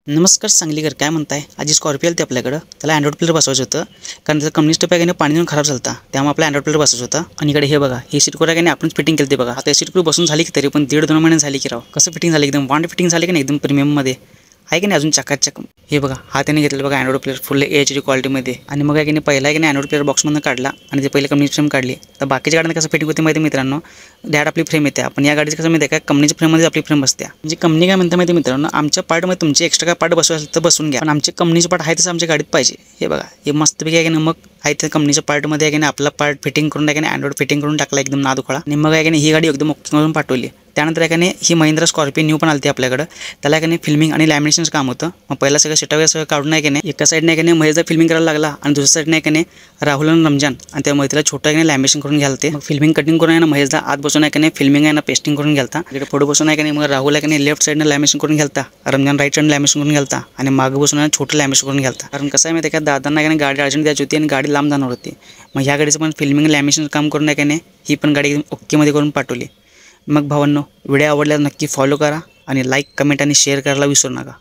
नमस्कार सांगलीकर, काय म्हणताय? आजी स्कॉर्पिओ आली आपल्याकडं. त्याला अँड्रॉइड प्लेअर बसवायचं होतं, कारण त्याचा कम्युनिस्ट पॅक पाणी देऊन खराब झाला. त्यामुळे आपला अँड्रॉइड प्लेअर बसवायचं होतं. आणि इकडे हे बघा, ही सीट कोरा आपणच फिटिंग केली बघा. आता सीट बसून झाली की तरी पण 1.5-2 महिने झाली की राव. कसं फिटिंग झाली, एकदम वांड फिटिंग झाली की नाही, एकदम प्रीमियममध्ये आहे की नाही, अजून चकाचक. हे बघा, हा त्याने घेतलेला बघा अँड्रॉइड प्लेअर फुल HD क्वालिटीमध्ये. आणि मग आहे की नाही, पहिला आहे की नाही अँड्रॉइड प्लेअर बॉक्समधून काढला आणि ते पहिले कंपनीची फ्रेम काढली. तर बाकीच्या गाड्यांना कसं फिटिंग होते माहिती मित्रांनो, डॅड आपली फ्रेम येते. आपण या गाडीचं कसं माहिती आहे का, कंपनीच्या फ्रेममध्ये आपली फ्रेम बसते. म्हणजे कंपनी काय म्हणते माहिती मित्रांनो, आमच्या पार्टमध्ये तुमचे एक्स्ट्रा काय पार्ट बसवायचं तर बसून घ्या, पण आमचे कंपनीचे पार्ट आहे तसं आमच्या गाडीत पाहिजे. हे बघा, हे मस्तपैकी आहे की नाही, मग आहे त्या कंपनीच्या पार्टमध्ये आहे की नाही आपला पार्ट फिटिंग करून आहे की नाही अँड्रॉइड फिटिंग करून टाकला एकदम नादुखळा. आणि मग आहे की नाही ही गाडी एकदम ओके करून पाठवली. त्यानंतर आहे की नाही ही महिंद्रा स्कॉर्पिओ न्यू पण आली आपल्याकडं. त्याला की नाही फिल्मिंग आणि लॅमिनेशनचं काम होतं. मग पहिला सगळं सेटअप सगळं काढून आहे की नाही एका साईडने की नाही महेशला फिल्मिंग करायला लागला आणि दुसऱ्या साईडने की नाही राहुल आणि रमजान आणि त्या मैत्रीला छोटं की नाही लॅमिनेशन करून घ्याल. ते मग फिल्मिंग कटिंग करून आहे ना महेशला आत बसून आहे की नाही फिल्मिंग आहे ना पेस्टिंग करून घ्यालता. इकडे पुढे बसून आहे की नाही मग राहुल आहे की नाही लेफ्ट साईडने लॅमिनेशन करून घ्यालता, रमजान राईट साईडने लॅमिनेशन करून घ्यालता आणि मागे बसून आहे छोटं लॅमिनेशन करून घ्यालता. कारण कसं आहे माहिती आहे का, दादांना की नाही गाडी अर्जंट द्यायची होती आणि गाडी लांब जाणार होती. मग ह्या गाडीचं पण फिल्मिंग लॅमिनेशन काम करून आहे की नाही ही पण गाडी एकदम ओकेमध्ये करून पाठवली. मग भावांनो, व्हिडिओ आवडल्यास नक्की फॉलो करा आणि लाईक, कमेंट आणि शेअर करायला विसरू नका.